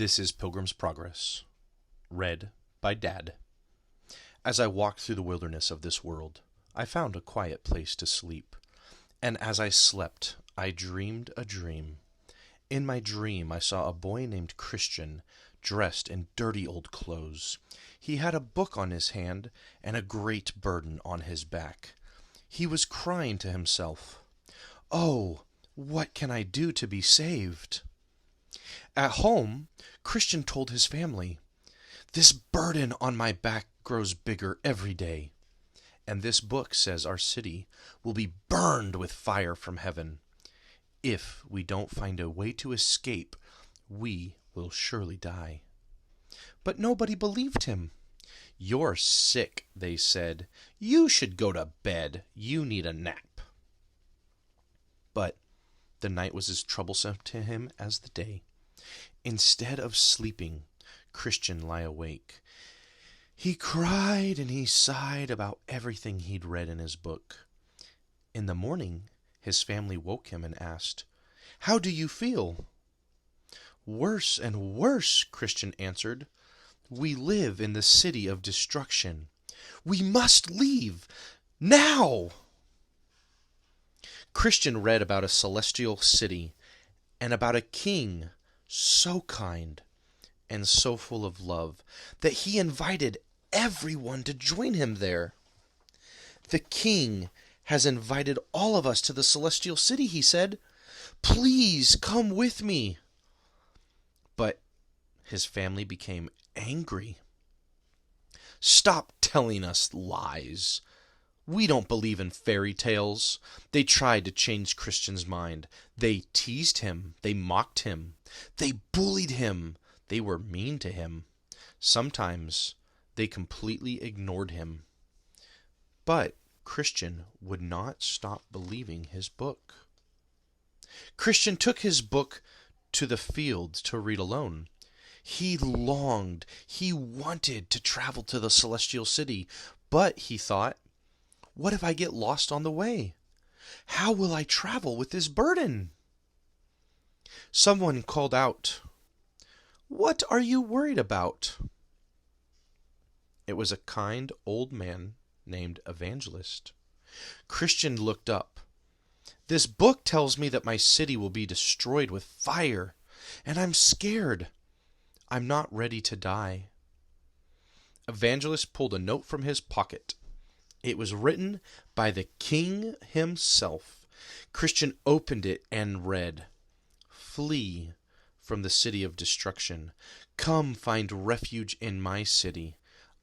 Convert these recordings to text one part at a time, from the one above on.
This is Pilgrim's Progress, read by Dad. As I walked through the wilderness of this world, I found a quiet place to sleep. And as I slept, I dreamed a dream. In my dream, I saw a boy named Christian, dressed in dirty old clothes. He had a book on his hand and a great burden on his back. He was crying to himself, "Oh, what can I do to be saved?" At home, Christian told his family, "This burden on my back grows bigger every day. And this book says our city will be burned with fire from heaven. If we don't find a way to escape, we will surely die." But nobody believed him. "You're sick," they said. "You should go to bed. You need a nap." But the night was as troublesome to him as the day. Instead of sleeping, Christian lay awake. He cried and he sighed about everything he'd read in his book. In the morning, his family woke him and asked, "How do you feel?" "Worse and worse," Christian answered. "We live in the city of destruction. We must leave now." Christian read about a celestial city and about a king so kind and so full of love that he invited everyone to join him there. "The king has invited all of us to the celestial city," he said. "Please come with me." But his family became angry. "Stop telling us lies. We don't believe in fairy tales." They tried to change Christian's mind. They teased him. They mocked him. They bullied him. They were mean to him. Sometimes they completely ignored him. But Christian would not stop believing his book. Christian took his book to the field to read alone. He longed, he wanted to travel to the celestial city, but he thought, "What if I get lost on the way? How will I travel with this burden?" Someone called out, "What are you worried about?" It was a kind old man named Evangelist. Christian looked up. "This book tells me that my city will be destroyed with fire, and I'm scared. I'm not ready to die." Evangelist pulled a note from his pocket. It was written by the king himself. Christian opened it and read, "Flee from the city of destruction. Come find refuge in my city.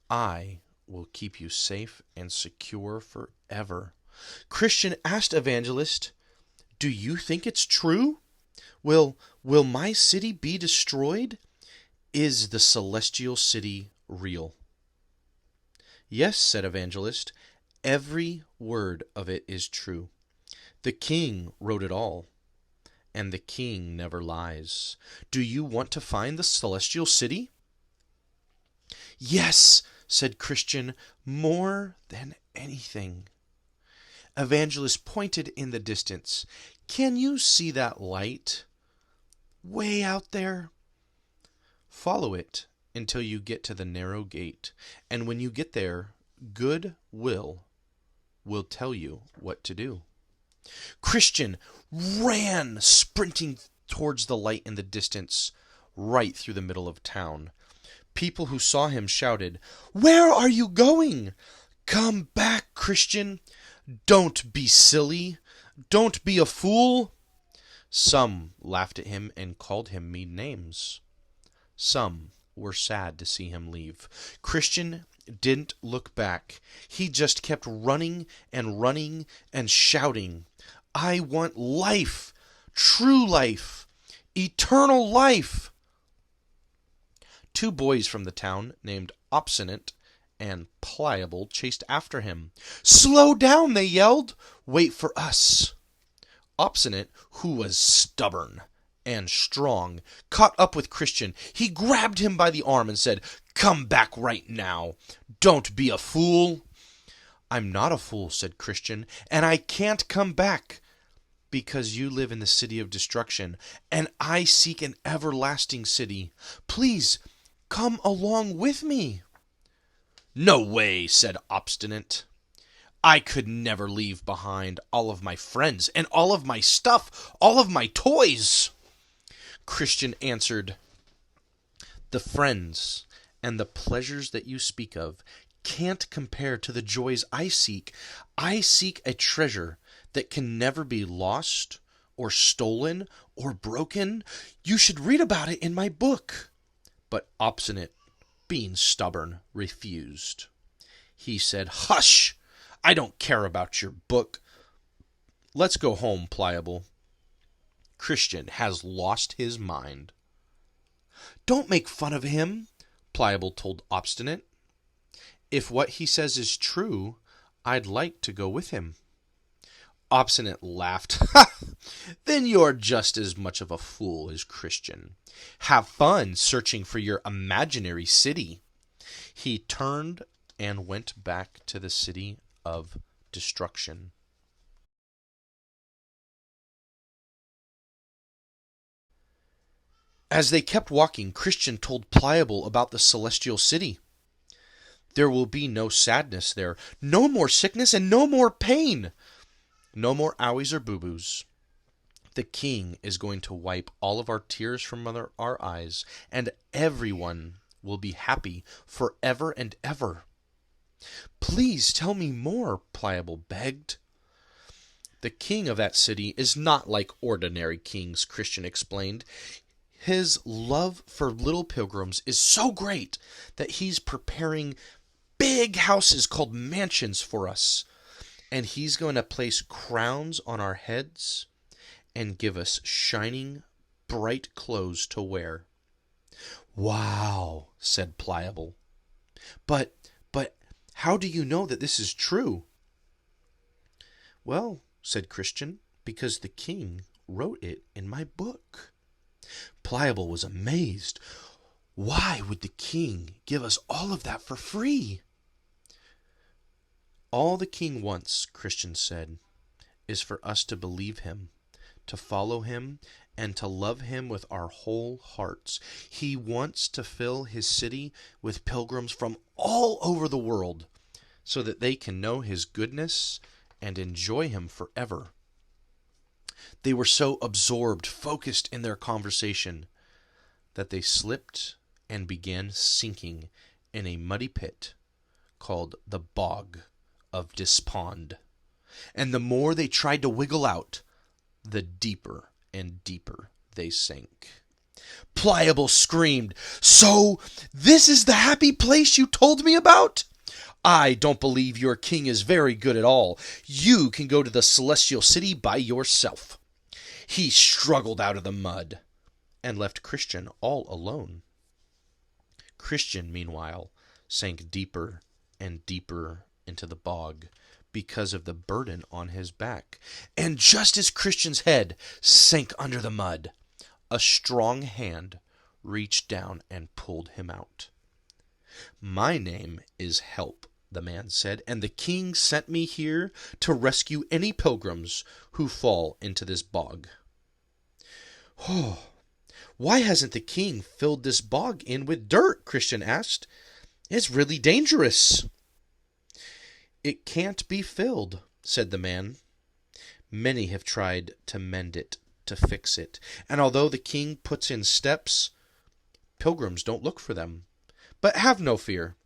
I will keep you safe and secure forever." Christian asked Evangelist, "Do you think it's true? Will my city be destroyed? Is the celestial city real?" "Yes," said Evangelist. "Every word of it is true. The king wrote it all, and the king never lies. Do you want to find the celestial city?" "Yes," said Christian, "more than anything." Evangelist pointed in the distance. "Can you see that light? Way out there? Follow it until you get to the narrow gate, and when you get there, Good will tell you what to do." Christian ran, sprinting towards the light in the distance, right through the middle of town. People who saw him shouted, "Where are you going? Come back, Christian. Don't be silly. Don't be a fool." Some laughed at him and called him mean names. Some were sad to see him leave. Christian didn't look back. He just kept running and shouting, "I want life, true life, eternal life." Two boys from the town named Obstinate and Pliable chased after him. "Slow down," they yelled. "Wait for us." Obstinate, who was stubborn and strong, caught up with Christian. He grabbed him by the arm and said, "Come back right now. Don't be a fool." "I'm not a fool," said Christian, "and I can't come back." because you live in the city of destruction, and I seek an everlasting city. Please, come along with me." "No way," said Obstinate. "I could never leave behind all of my friends and all of my stuff, all of my toys." Christian answered, "The friends and the pleasures that you speak of can't compare to the joys I seek. I seek a treasure that can never be lost or stolen or broken. You should read about it in my book." But Obstinate, being stubborn, refused. He said, "Hush! I don't care about your book. Let's go home, Pliable. Christian has lost his mind." "Don't make fun of him," Pliable told Obstinate. "If what he says is true, I'd like to go with him." Obstinate laughed. "Then you're just as much of a fool as Christian. Have fun searching for your imaginary city." He turned and went back to the city of destruction. As they kept walking, Christian told Pliable about the celestial city. There will be no sadness there, no more sickness, and no more pain. No more owies or boo-boos. The king is going to wipe all of our tears from our eyes, and everyone will be happy forever and ever. "Please tell me more," Pliable begged. "The king of that city is not like ordinary kings," Christian explained. "His love for little pilgrims is so great that he's preparing big houses called mansions for us. And he's going to place crowns on our heads and give us shining, bright clothes to wear." "Wow," said Pliable. But how do you know that this is true?" "Well," said Christian, "because the king wrote it in my book." Pliable was amazed. Why would the king give us all of that for free? "All the king wants," Christian said, "is for us to believe him, to follow him, and to love him with our whole hearts. He wants to fill his city with pilgrims from all over the world, so that they can know his goodness and enjoy him forever." They were so absorbed, focused in their conversation, that they slipped and began sinking in a muddy pit called the Bog of Despond. And the more they tried to wiggle out, the deeper and deeper they sank. Pliable screamed, "So this is the happy place you told me about? I don't believe your king is very good at all. You can go to the celestial city by yourself." He struggled out of the mud and left Christian all alone. Christian, meanwhile, sank deeper and deeper into the bog because of the burden on his back. And just as Christian's head sank under the mud, a strong hand reached down and pulled him out. "My name is Help," the man said, "and the king sent me here to rescue any pilgrims who fall into this bog." "Oh, why hasn't the king filled this bog in with dirt?" Christian asked. "It's really dangerous." "It can't be filled," said the man. "Many have tried to mend it, to fix it, and although the king puts in steps, pilgrims don't look for them. But have no fear.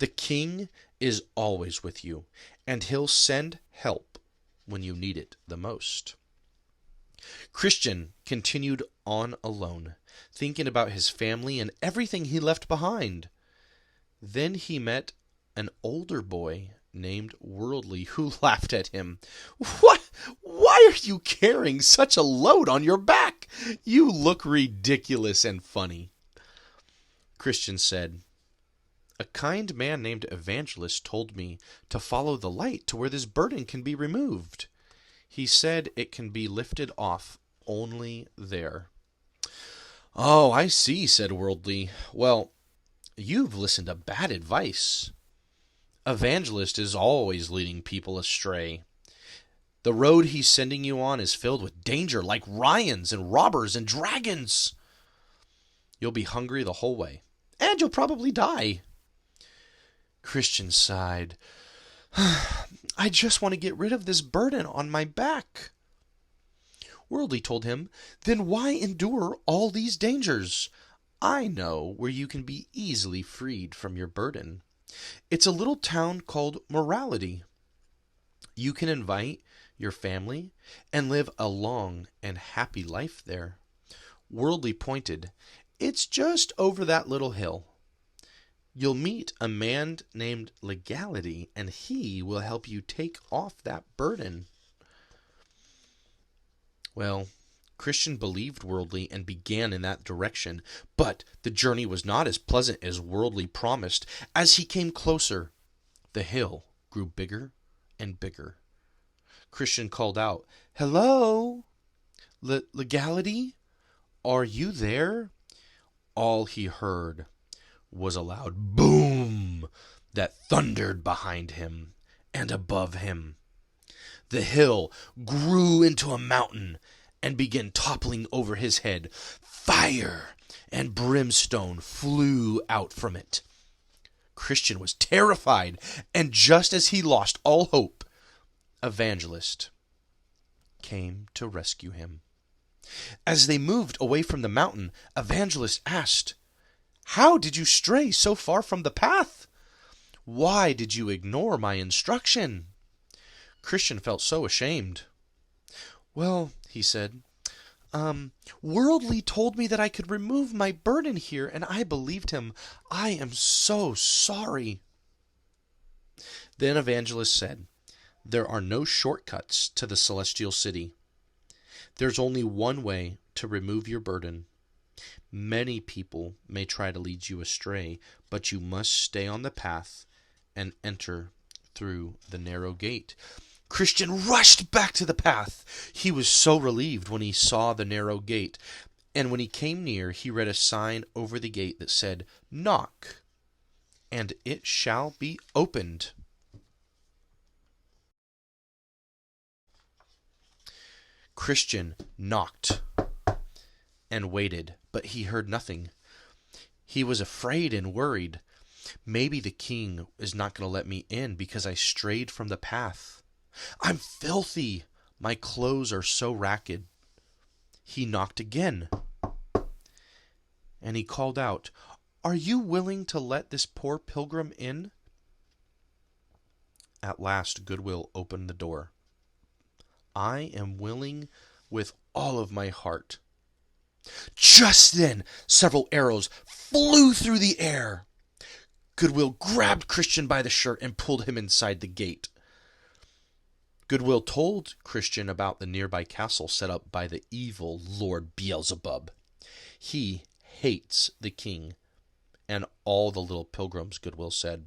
The king is always with you, and he'll send help when you need it the most." Christian continued on alone, thinking about his family and everything he left behind. Then he met an older boy named Worldly, who laughed at him. "What? Why are you carrying such a load on your back? You look ridiculous and funny." Christian said, "A kind man named Evangelist told me to follow the light to where this burden can be removed. He said it can be lifted off only there." "Oh, I see," said Worldly. "Well, you've listened to bad advice. Evangelist is always leading people astray. The road he's sending you on is filled with danger, like Ryans and robbers and dragons. You'll be hungry the whole way, and you'll probably die. Christian sighed. I just want to get rid of this burden on my back. Worldly told him, then why endure all these dangers? I know where you can be easily freed from your burden. It's a little town called Morality. You can invite your family and live a long and happy life there. Worldly pointed, it's just over that little hill. You'll meet a man named Legality, and he will help you take off that burden. Well, Christian believed Worldly and began in that direction, but the journey was not as pleasant as Worldly promised. As he came closer, the hill grew bigger and bigger. Christian called out, Hello, Legality? Are you there? All he heard was a loud boom that thundered behind him and above him. The hill grew into a mountain and began toppling over his head. Fire and brimstone flew out from it. Christian was terrified, and just as he lost all hope, Evangelist came to rescue him. As they moved away from the mountain, Evangelist asked, How did you stray so far from the path? Why did you ignore my instruction? Christian felt so ashamed. Well, he said, Worldly told me that I could remove my burden here, and I believed him. I am so sorry. Then Evangelist said, There are no shortcuts to the celestial city. There's only one way to remove your burden. Many people may try to lead you astray, but you must stay on the path and enter through the narrow gate. Christian rushed back to the path. He was so relieved when he saw the narrow gate, and when he came near, he read a sign over the gate that said, Knock, and it shall be opened. Christian knocked and waited, but he heard nothing. He was afraid and worried. Maybe the king is not going to let me in because I strayed from the path. I'm filthy. My clothes are so ragged. He knocked again, and he called out, Are you willing to let this poor pilgrim in? At last, Goodwill opened the door. I am willing with all of my heart. Just then, several arrows flew through the air. Goodwill grabbed Christian by the shirt and pulled him inside the gate. Goodwill told Christian about the nearby castle set up by the evil Lord Beelzebub. He hates the king and all the little pilgrims, Goodwill said.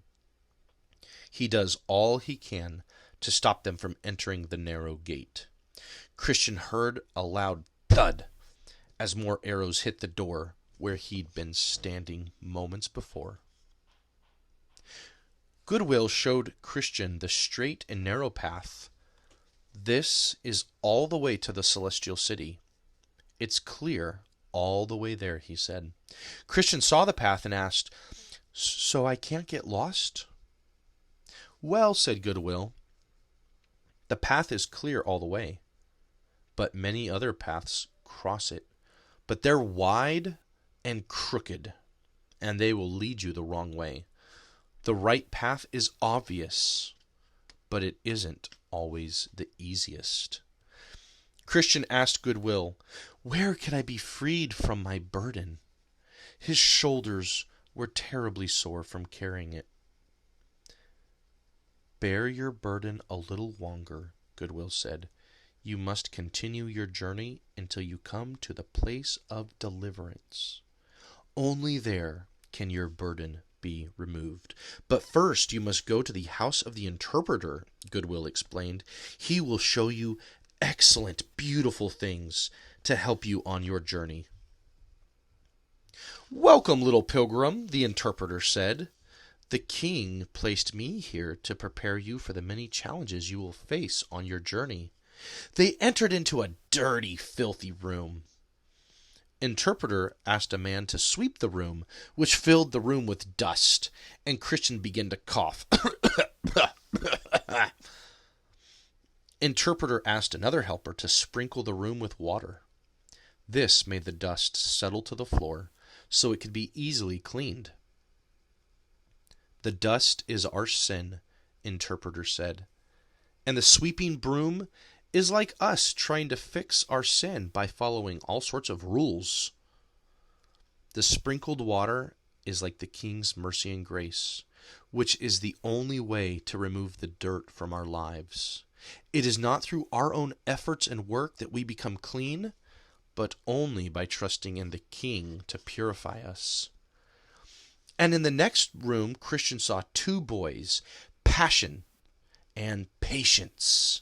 He does all he can to stop them from entering the narrow gate. Christian heard a loud thud as more arrows hit the door where he'd been standing moments before. Goodwill showed Christian the straight and narrow path. This is all the way to the celestial city. It's clear all the way there, he said. Christian saw the path and asked, So I can't get lost? Well, said Goodwill, the path is clear all the way, but many other paths cross it. But they're wide and crooked, and they will lead you the wrong way. The right path is obvious, but it isn't always the easiest. Christian asked Goodwill, Where can I be freed from my burden? His shoulders were terribly sore from carrying it. Bear your burden a little longer, Goodwill said. You must continue your journey until you come to the place of deliverance. Only there can your burden be removed. But first you must go to the house of the interpreter, Goodwill explained. He will show you excellent, beautiful things to help you on your journey. Welcome, little pilgrim, the interpreter said. The king placed me here to prepare you for the many challenges you will face on your journey. They entered into a dirty, filthy room. Interpreter asked a man to sweep the room, which filled the room with dust, and Christian began to cough. Interpreter asked another helper to sprinkle the room with water. This made the dust settle to the floor, so it could be easily cleaned. The dust is our sin, Interpreter said, and the sweeping broom is like us trying to fix our sin by following all sorts of rules. The sprinkled water is like the King's mercy and grace, which is the only way to remove the dirt from our lives. It is not through our own efforts and work that we become clean, but only by trusting in the King to purify us. And in the next room, Christian saw two boys, Passion and Patience.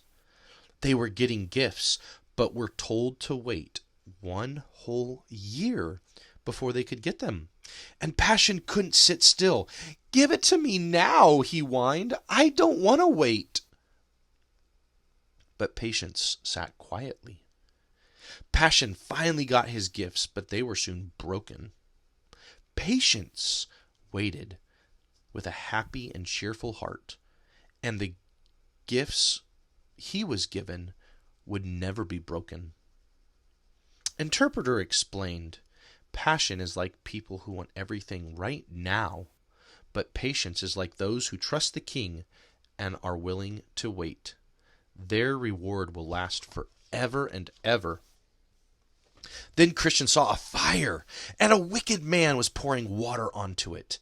They were getting gifts, but were told to wait 1 whole year before they could get them. And Passion couldn't sit still. "Give it to me now," he whined. "I don't want to wait." But Patience sat quietly. Passion finally got his gifts, but they were soon broken. Patience waited with a happy and cheerful heart, and the gifts he was given would never be broken. Interpreter explained, Passion is like people who want everything right now, but patience is like those who trust the King and are willing to wait. Their reward will last forever and ever. Then Christian saw a fire, and a wicked man was pouring water onto it.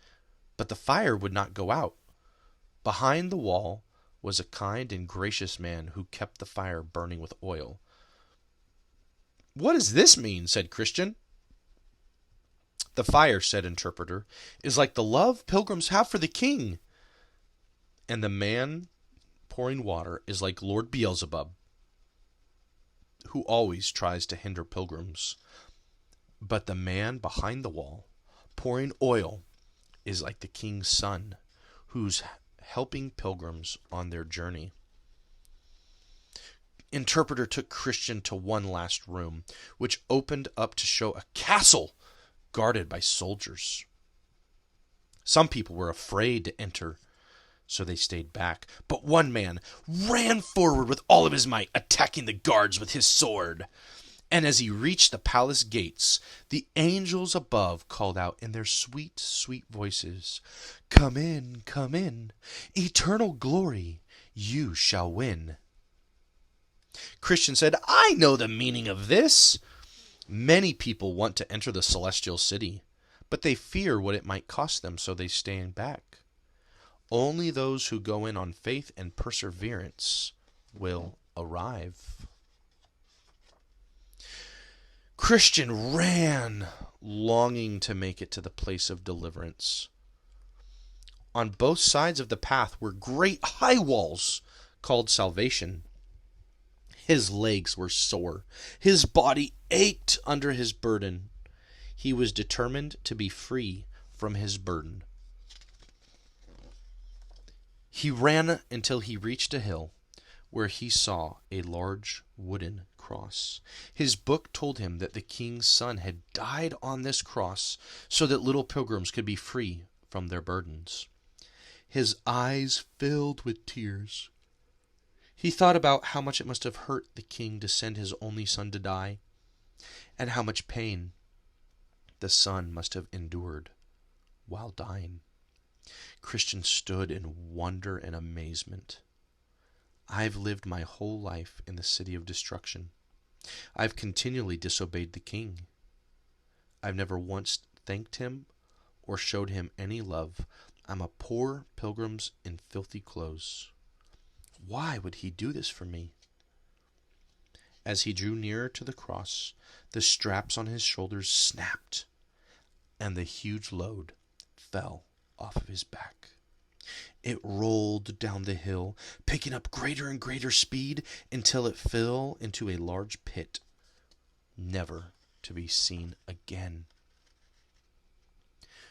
But the fire would not go out. Behind the wall was a kind and gracious man who kept the fire burning with oil. "What does this mean?" said Christian. "The fire," said Interpreter, "is like the love pilgrims have for the King. And the man pouring water is like Lord Beelzebub, who always tries to hinder pilgrims. But the man behind the wall, pouring oil, is like the King's son, who's helping pilgrims on their journey." Interpreter took Christian to one last room, which opened up to show a castle guarded by soldiers. Some people were afraid to enter, so they stayed back. But one man ran forward with all of his might, attacking the guards with his sword. And as he reached the palace gates, the angels above called out in their sweet, sweet voices, come in, eternal glory you shall win." Christian said, "I know the meaning of this. Many people want to enter the celestial city, but they fear what it might cost them, so they stand back. Only those who go in on faith and perseverance will arrive." Christian ran, longing to make it to the place of deliverance. On both sides of the path were great high walls called salvation. His legs were sore. His body ached under his burden. He was determined to be free from his burden. He ran until he reached a hill where he saw a large wooden cross. His book told him that the King's son had died on this cross so that little pilgrims could be free from their burdens. His eyes filled with tears. He thought about how much it must have hurt the King to send his only son to die, and how much pain the son must have endured while dying. Christian stood in wonder and amazement. "I've lived my whole life in the city of destruction. I've continually disobeyed the King. I've never once thanked him or showed him any love. I'm a poor pilgrim in filthy clothes. Why would he do this for me?" As he drew nearer to the cross, the straps on his shoulders snapped, and the huge load fell off of his back. It rolled down the hill, picking up greater and greater speed until it fell into a large pit, never to be seen again.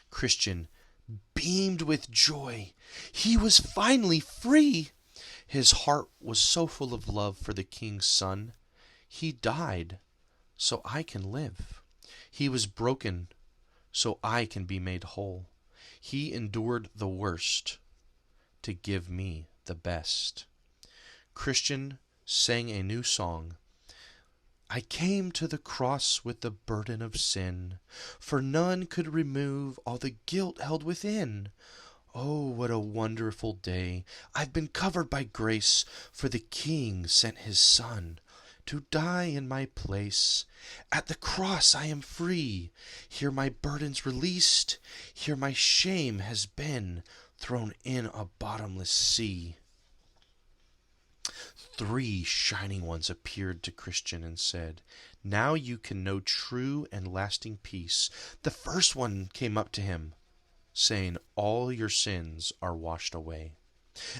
Christian beamed with joy. He was finally free. His heart was so full of love for the king's son. He died so I can live. He was broken so I can be made whole. He endured the worst to give me the best. Christian sang a new song. I came to the cross with the burden of sin, for none could remove all the guilt held within. Oh, what a wonderful day! I've been covered by grace, for the King sent his Son to die in my place. At the cross I am free. Here my burden's released. Here my shame has been thrown in a bottomless sea. 3 shining ones appeared to Christian and said, now you can know true and lasting peace. The first one came up to him, saying, all your sins are washed away.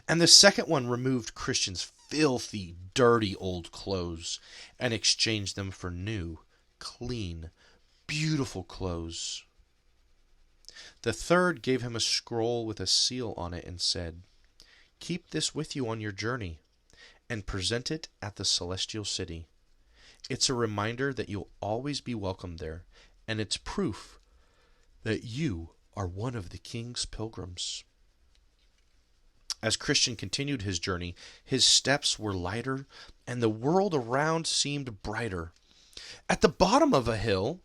And the second one removed Christian's filthy, dirty old clothes and exchanged them for new, clean, beautiful clothes. The third gave him a scroll with a seal on it and said, keep this with you on your journey and present it at the celestial city. It's a reminder that you'll always be welcome there, and it's proof that you are one of the king's pilgrims. As Christian continued his journey, his steps were lighter, and the world around seemed brighter. At the bottom of a hill,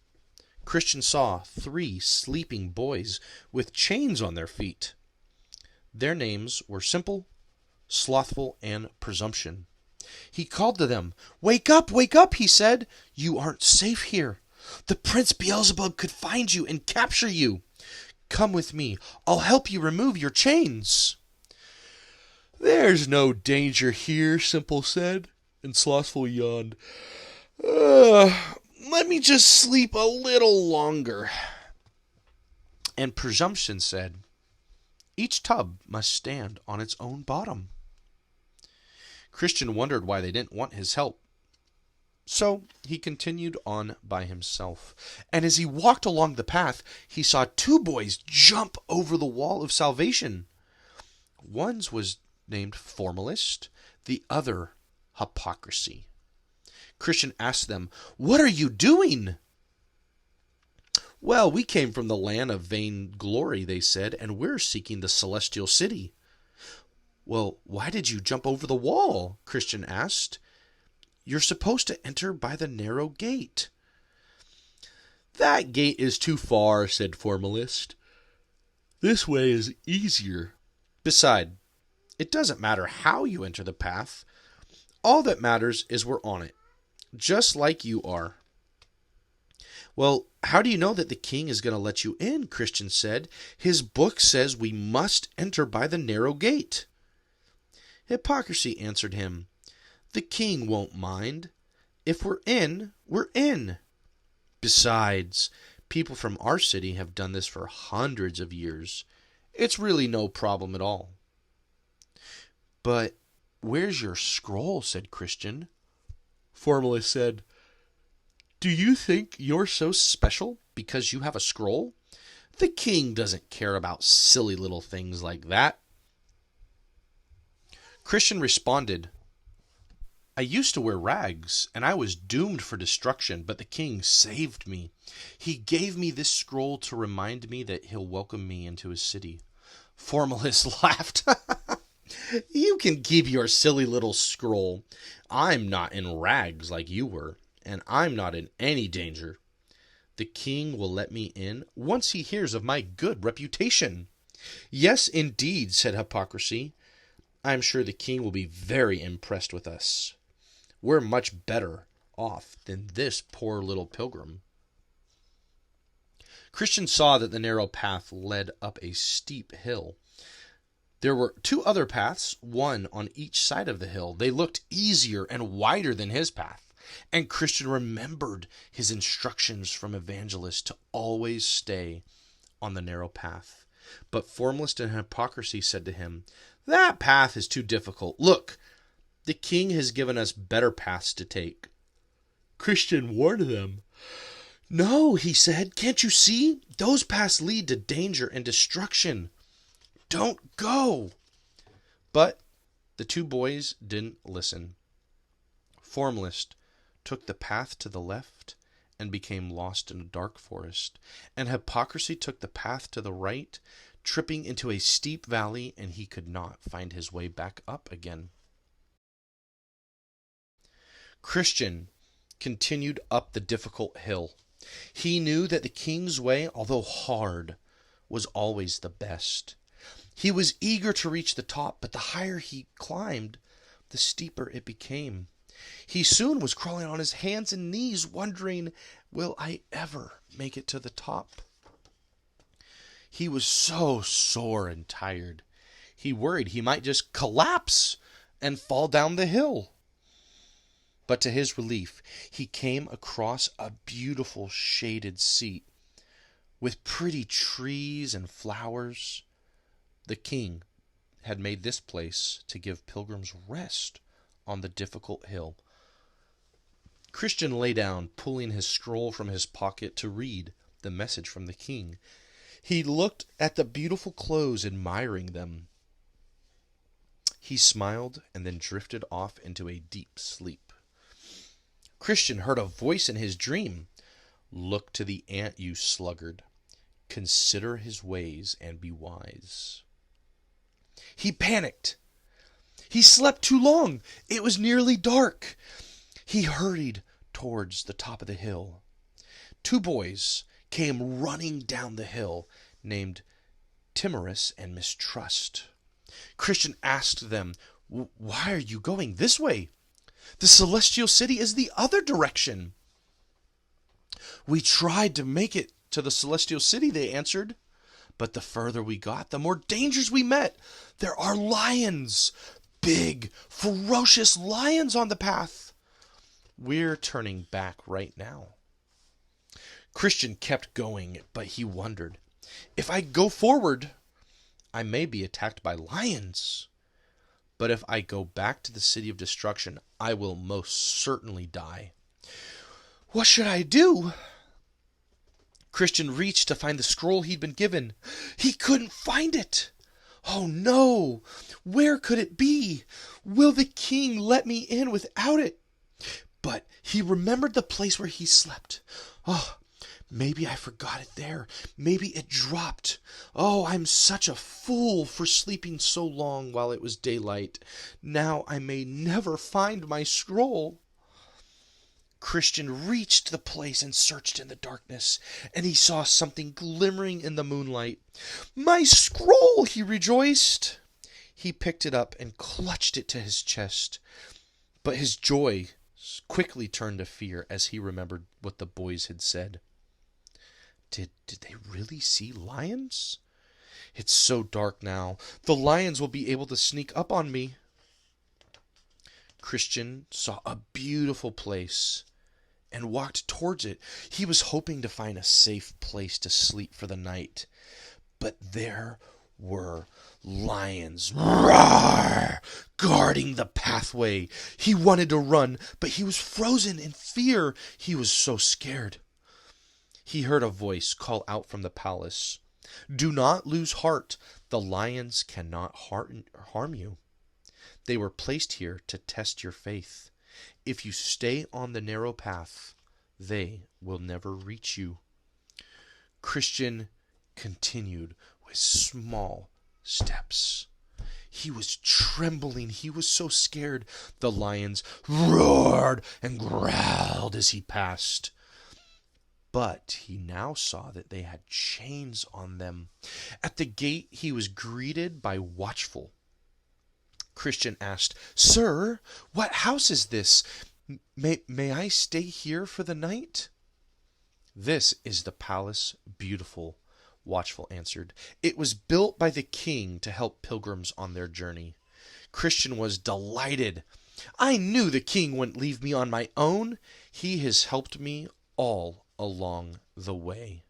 Christian saw 3 sleeping boys with chains on their feet. Their names were Simple, Slothful, and Presumption. He called to them. Wake up, he said. You aren't safe here. The Prince Beelzebub could find you and capture you. Come with me. I'll help you remove your chains. There's no danger here, Simple said, and Slothful yawned. Let me just sleep a little longer. And Presumption said, each tub must stand on its own bottom. Christian wondered why they didn't want his help. So he continued on by himself. And as he walked along the path, he saw 2 boys jump over the wall of salvation. One was named Formalist, the other Hypocrisy. Christian asked them, what are you doing? Well, we came from the land of vain glory, they said, and we're seeking the celestial city. Well, why did you jump over the wall? Christian asked. You're supposed to enter by the narrow gate. That gate is too far, said Formalist. This way is easier. Besides, it doesn't matter how you enter the path. All that matters is we're on it, just like you are. Well, how do you know that the king is going to let you in? Christian said. His book says we must enter by the narrow gate. Hypocrisy answered him. The king won't mind. If we're in, we're in. Besides, people from our city have done this for hundreds of years. It's really no problem at all. But where's your scroll? Said Christian. Formalist said, do you think you're so special because you have a scroll? The king doesn't care about silly little things like that. Christian responded, I used to wear rags, and I was doomed for destruction, but the king saved me. He gave me this scroll to remind me that he'll welcome me into his city. Formalist laughed. You can keep your silly little scroll. I'm not in rags like you were, and I'm not in any danger. The king will let me in once he hears of my good reputation. Yes, indeed, said Hypocrisy. I'm sure the king will be very impressed with us. We're much better off than this poor little pilgrim. Christian saw that the narrow path led up a steep hill. There were 2 other paths, one on each side of the hill. They looked easier and wider than his path. And Christian remembered his instructions from Evangelist to always stay on the narrow path. But Formalist and Hypocrisy said to him, that path is too difficult. Look, the king has given us better paths to take. Christian warned them. No, he said, can't you see? Those paths lead to danger and destruction. Don't go. But The two boys didn't listen. Formless took the path to the left and became lost in a dark forest, and Hypocrisy took the path to the right, tripping into a steep valley, and he could not find his way back up again. Christian continued up the difficult hill. He knew that the king's way, although hard, was always the best. He was eager to reach the top, but the higher he climbed, the steeper it became. He soon was crawling on his hands and knees, wondering, will I ever make it to the top? He was so sore and tired. He worried he might just collapse and fall down the hill. But to his relief, he came across a beautiful shaded seat with pretty trees and flowers. The king had made this place to give pilgrims rest on the difficult hill. Christian lay down, pulling his scroll from his pocket to read the message from the king. He looked at the beautiful clothes, admiring them. He smiled and then drifted off into a deep sleep. Christian heard a voice in his dream. Look to the ant, you sluggard. Consider his ways and be wise. He panicked. He slept too long. It was nearly dark. He hurried towards the top of the hill. Two boys came running down the hill, named Timorous and Mistrust. Christian asked them, why are you going this way? The celestial city is the other direction. We tried to make it to the celestial city, they answered. But the further we got, the more dangers we met. There are lions, big, ferocious lions on the path. We're turning back right now. Christian kept going, but he wondered, if I go forward, I may be attacked by lions. But if I go back to the city of destruction, I will most certainly die. What should I do? Christian reached to find the scroll he'd been given. He couldn't find it. Oh no! Where could it be? Will the king let me in without it? But he remembered the place where he slept. Oh, maybe I forgot it there. Maybe it dropped. Oh, I'm such a fool for sleeping so long while it was daylight. Now I may never find my scroll. Christian reached the place and searched in the darkness, and he saw something glimmering in the moonlight. My scroll, he rejoiced. He picked it up and clutched it to his chest. But his joy quickly turned to fear as he remembered what the boys had said. Did they really see lions? It's so dark now. The lions will be able to sneak up on me. Christian saw a beautiful place and walked towards it. He was hoping to find a safe place to sleep for the night. But there were lions, roar, guarding the pathway. He wanted to run, but he was frozen in fear. He was so scared. He heard a voice call out from the palace, do not lose heart. The lions cannot harm you. They were placed here to test your faith. If you stay on the narrow path, they will never reach you. Christian continued with small steps. He was trembling. He was so scared. The lions roared and growled as he passed. But he now saw that they had chains on them. At the gate, he was greeted by Watchful. Christian asked, Sir, what house is this? May I stay here for the night? This is the palace Beautiful, Watchful answered. It was built by the king to help pilgrims on their journey. Christian was delighted. I knew the king wouldn't leave me on my own. He has helped me all along the way.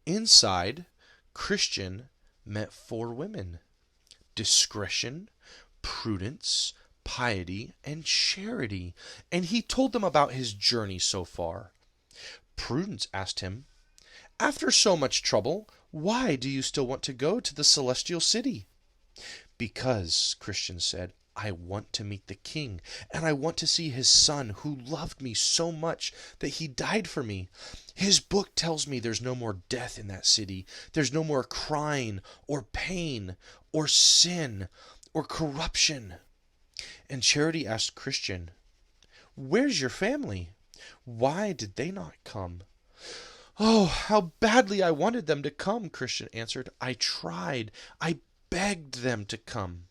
Inside, Christian met 4 women. Discretion, prudence, piety, and charity, and he told them about his journey so far. Prudence asked him, after so much trouble, why do you still want to go to the celestial city? Because, Christian said, I want to meet the king, and I want to see his son who loved me so much that he died for me. His book tells me there's no more death in that city. There's no more crying or pain or sin or corruption. And Charity asked Christian, Where's your family? Why did they not come? Oh, how badly I wanted them to come, Christian answered. I tried. I begged them to come,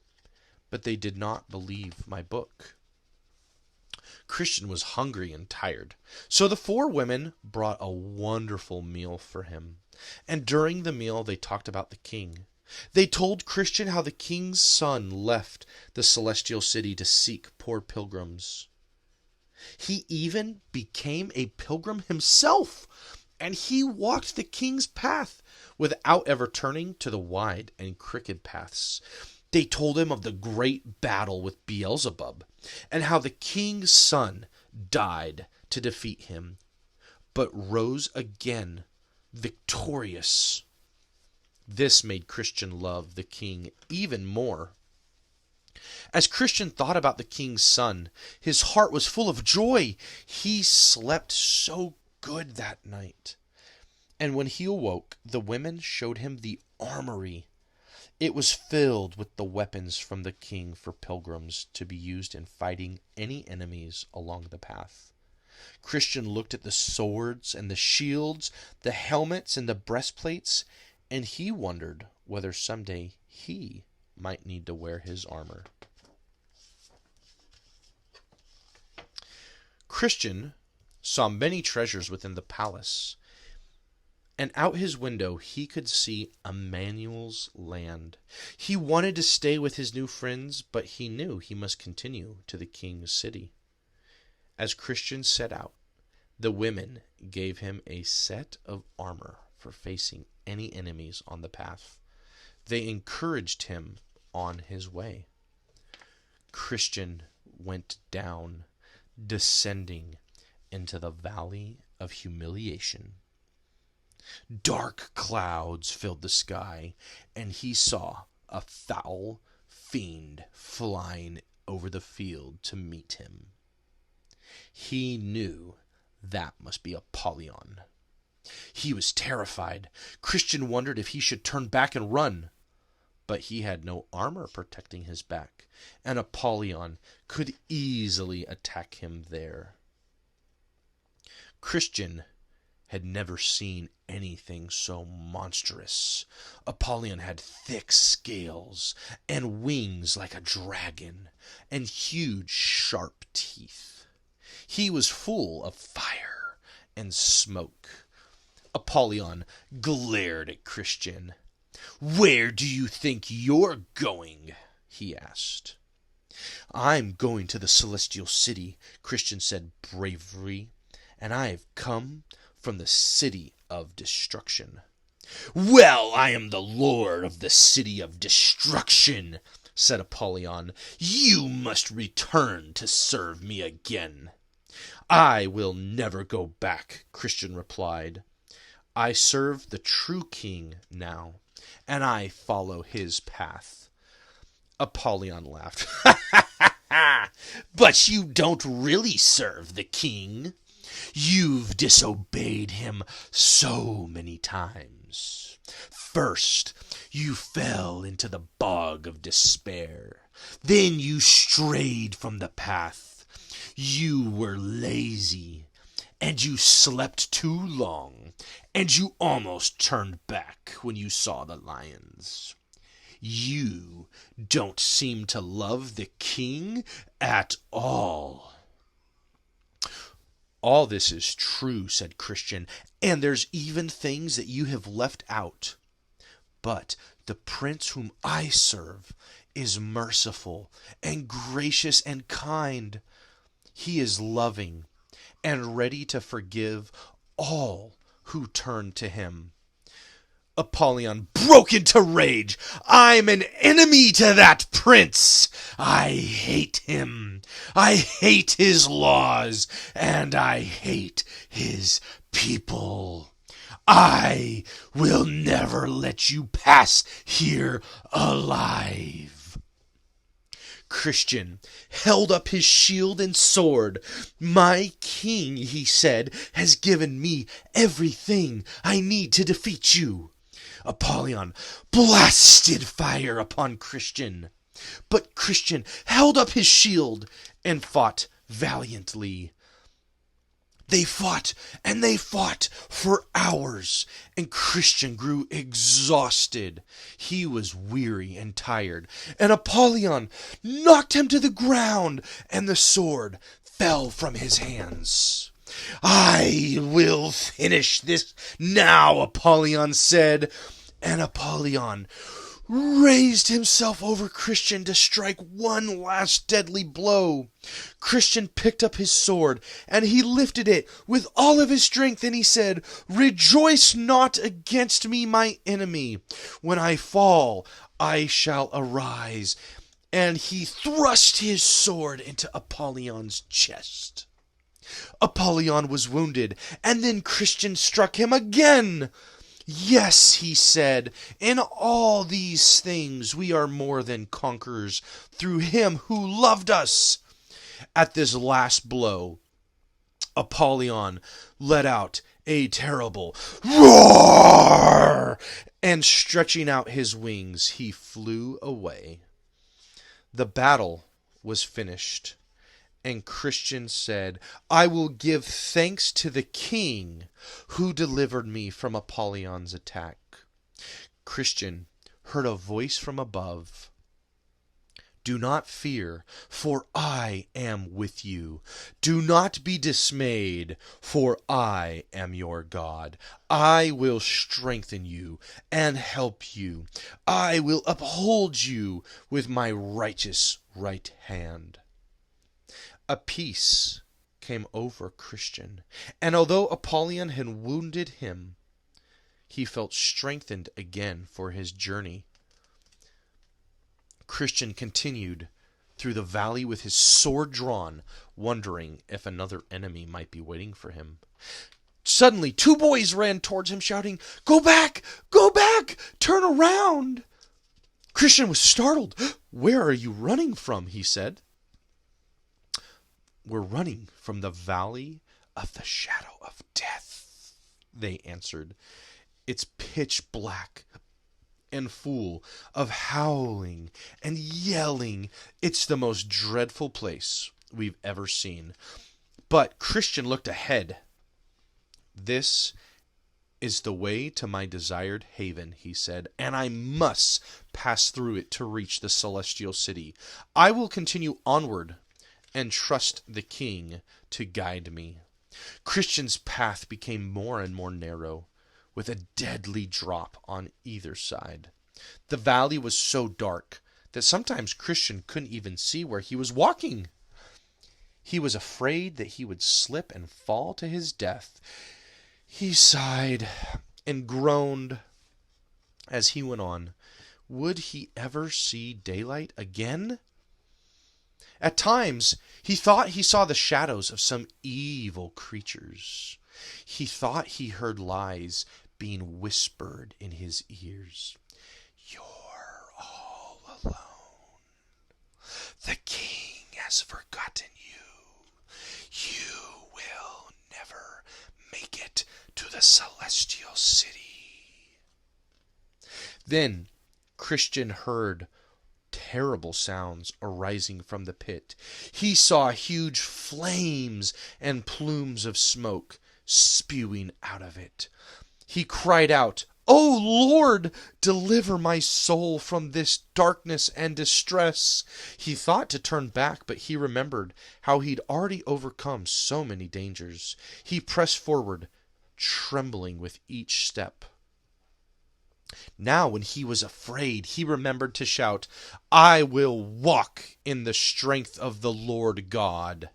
but they did not believe my book. Christian was hungry and tired, so the 4 women brought a wonderful meal for him. And during the meal, they talked about the king. They told Christian how the king's son left the celestial city to seek poor pilgrims. He even became a pilgrim himself, and he walked the king's path without ever turning to the wide and crooked paths. They told him of the great battle with Beelzebub, and how the king's son died to defeat him, but rose again victorious. This made Christian love the king even more. As Christian thought about the king's son, his heart was full of joy. He slept so good that night. And when he awoke, the women showed him the armory. It was filled with the weapons from the king for pilgrims to be used in fighting any enemies along the path. Christian looked at the swords and the shields, the helmets and the breastplates, and he wondered whether someday he might need to wear his armor. Christian saw many treasures within the palace, and out his window he could see Emmanuel's land. He wanted to stay with his new friends, but he knew he must continue to the king's city. As Christian set out, the women gave him a set of armor for facing any enemies on the path. They encouraged him on his way. Christian went down, descending into the valley of humiliation. Dark clouds filled the sky, and he saw a foul fiend flying over the field to meet him. He knew that must be Apollyon. He was terrified. Christian wondered if he should turn back and run, but he had no armor protecting his back, and Apollyon could easily attack him there. Christian had never seen anything so monstrous. Apollyon had thick scales and wings like a dragon, and huge sharp teeth. He was full of fire and smoke. Apollyon glared at Christian. "Where do you think you're going?" he asked. "I'm going to the celestial city," Christian said bravely, "and I have come from the city of destruction." "Well, I am the lord of the city of destruction," said Apollyon. "You must return to serve me again." "I will never go back," Christian replied. "I serve the true king now, and I follow his path." Apollyon laughed. "But you don't really serve the king. You've disobeyed him so many times. First, you fell into the bog of despair. Then you strayed from the path. You were lazy, and you slept too long, and you almost turned back when you saw the lions. You don't seem to love the king at all." "All this is true," said Christian, "and there's even things that you have left out. But the prince whom I serve is merciful and gracious and kind. He is loving and ready to forgive all who turn to him." Apollyon broke into rage. "I'm an enemy to that prince. I hate him. I hate his laws, and I hate his people. I will never let you pass here alive." Christian held up his shield and sword. "My king," he said, "has given me everything I need to defeat you." Apollyon blasted fire upon Christian, but Christian held up his shield and fought valiantly. They fought and they fought for hours, and Christian grew exhausted. He was weary and tired, and Apollyon knocked him to the ground, and the sword fell from his hands. "I will finish this now," Apollyon said, and Apollyon raised himself over Christian to strike one last deadly blow. Christian picked up his sword, and he lifted it with all of his strength, and he said, "Rejoice not against me, my enemy. When I fall, I shall arise." And he thrust his sword into Apollyon's chest. Apollyon was wounded, and then Christian struck him again. "Yes," he said, "in all these things we are more than conquerors through him who loved us." At this last blow, Apollyon let out a terrible roar, and stretching out his wings, he flew away. The battle was finished, and Christian said, "I will give thanks to the king who delivered me from Apollyon's attack." Christian heard a voice from above. "Do not fear, for I am with you. Do not be dismayed, for I am your God. I will strengthen you and help you. I will uphold you with my righteous right hand." A peace came over Christian, and although Apollyon had wounded him, he felt strengthened again for his journey. Christian continued through the valley with his sword drawn, wondering if another enemy might be waiting for him. Suddenly, two boys ran towards him, shouting, "Go back! Go back! Turn around!" Christian was startled. "Where are you running from?" he said. "We're running from the valley of the shadow of death," they answered. "It's pitch black and full of howling and yelling. It's the most dreadful place we've ever seen." But Christian looked ahead. "This is the way to my desired haven," he said, "and I must pass through it to reach the celestial city. I will continue onward and trust the king to guide me." Christian's path became more and more narrow, with a deadly drop on either side. The valley was so dark that sometimes Christian couldn't even see where he was walking. He was afraid that he would slip and fall to his death. He sighed and groaned as he went on. Would he ever see daylight again? At times, he thought he saw the shadows of some evil creatures. He thought he heard lies being whispered in his ears. "You're all alone. The king has forgotten you. You will never make it to the celestial city." Then Christian heard terrible sounds arising from the pit. He saw huge flames and plumes of smoke spewing out of it. He cried out, "O Lord, deliver my soul from this darkness and distress." He thought to turn back, but he remembered how he'd already overcome so many dangers. He pressed forward, trembling with each step. Now, when he was afraid, he remembered to shout, "I will walk in the strength of the Lord God."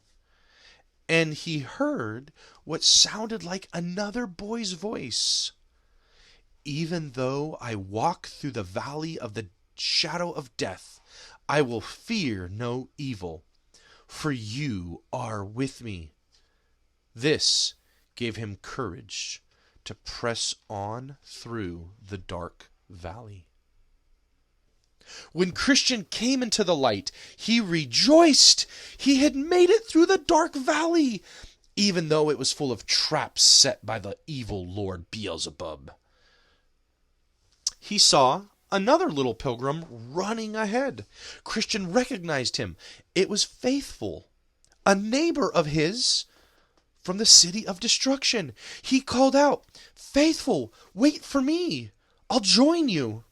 And he heard what sounded like another boy's voice. "Even though I walk through the valley of the shadow of death, I will fear no evil, for you are with me." This gave him courage to press on through the dark valley. When Christian came into the light, he rejoiced. He had made it through the dark valley, even though it was full of traps set by the evil Lord Beelzebub. He saw another little pilgrim running ahead. Christian recognized him. It was Faithful, a neighbor of his from the city of destruction. He called out, "Faithful, wait for me. I'll join you."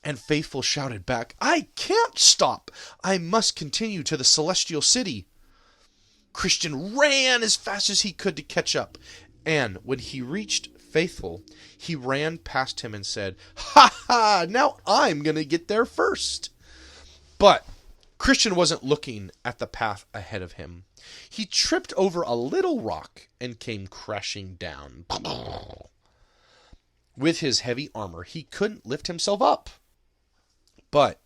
And Faithful shouted back, "I can't stop. I must continue to the celestial city." Christian ran as fast as he could to catch up, and when he reached Faithful, he ran past him and said, "Ha ha, now I'm going to get there first." But Christian wasn't looking at the path ahead of him. He tripped over a little rock and came crashing down. With his heavy armor, he couldn't lift himself up. But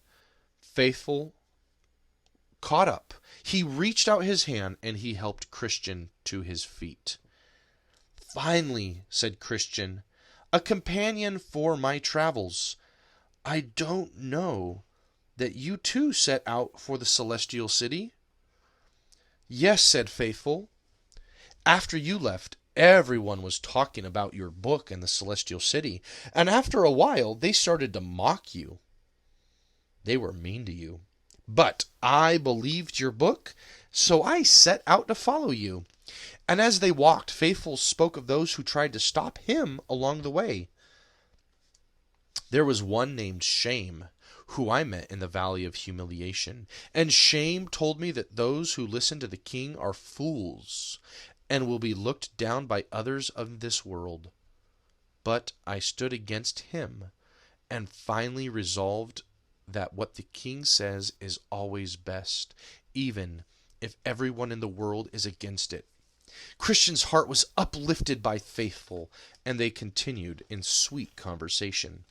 Faithful caught up. He reached out his hand and he helped Christian to his feet. "Finally," said Christian, "a companion for my travels. I don't know that you too set out for the celestial city?" "Yes," said Faithful. "After you left, everyone was talking about your book and the celestial city, and after a while they started to mock you. They were mean to you. But I believed your book, so I set out to follow you." And as they walked, Faithful spoke of those who tried to stop him along the way. "There was one named Shame, who I met in the Valley of Humiliation. And Shame told me that those who listen to the king are fools, and will be looked down by others of this world. But I stood against him, and finally resolved that what the king says is always best, even if everyone in the world is against it." Christian's heart was uplifted by Faithful, and they continued in sweet conversation.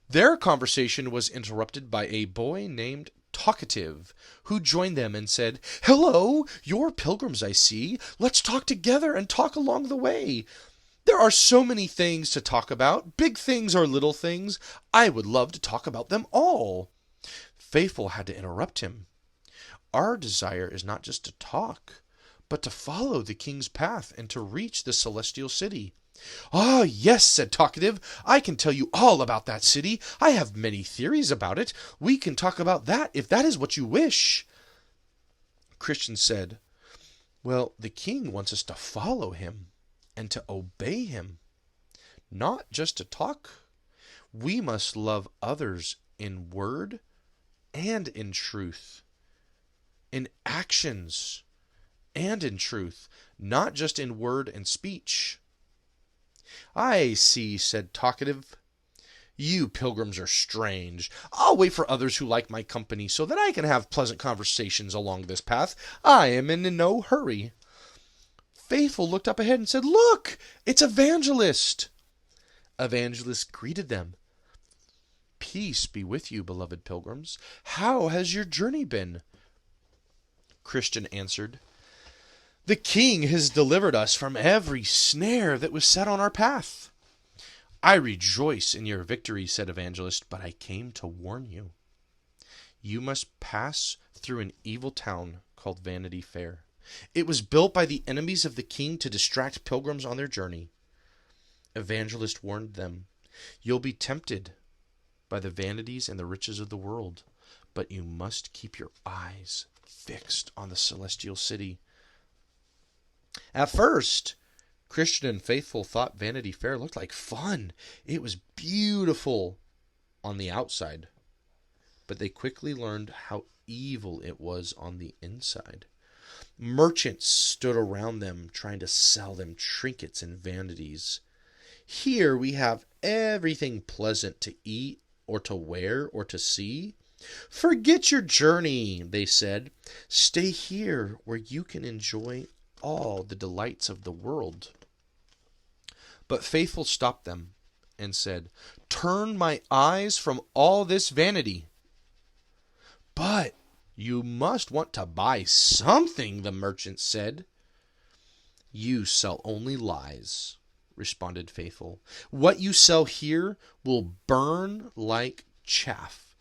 Their conversation was interrupted by a boy named Talkative, who joined them and said, "Hello, you're pilgrims, I see. Let's talk together and talk along the way. There are so many things to talk about, big things or little things. I would love to talk about them all." Faithful had to interrupt him. "Our desire is not just to talk, but to follow the king's path and to reach the celestial city." "Ah, yes," said Talkative. "I can tell you all about that city. I have many theories about it. We can talk about that if that is what you wish." Christian said, "Well, the king wants us to follow him and to obey him, not just to talk. We must love others in word and in truth, in actions and in truth, not just in word and speech." "I see," said Talkative. "You pilgrims are strange. I'll wait for others who like my company so that I can have pleasant conversations along this path. I am in no hurry." Faithful looked up ahead and said, "Look, it's Evangelist." Evangelist greeted them. "Peace be with you, beloved pilgrims. How has your journey been?" Christian answered, "The king has delivered us from every snare that was set on our path." "I rejoice in your victory," said Evangelist, "but I came to warn you. You must pass through an evil town called Vanity Fair. It was built by the enemies of the king to distract pilgrims on their journey." Evangelist warned them, "You'll be tempted by the vanities and the riches of the world, but you must keep your eyes fixed on the celestial city." At first, Christian and Faithful thought Vanity Fair looked like fun. It was beautiful on the outside, but they quickly learned how evil it was on the inside. Merchants stood around them trying to sell them trinkets and vanities. "Here we have everything pleasant to eat or to wear or to see. Forget your journey," they said. "Stay here where you can enjoy all the delights of the world." But Faithful stopped them and said, "Turn my eyes from all this vanity." "But you must want to buy something," the merchant said. "You sell only lies," responded Faithful. "What you sell here will burn like chaff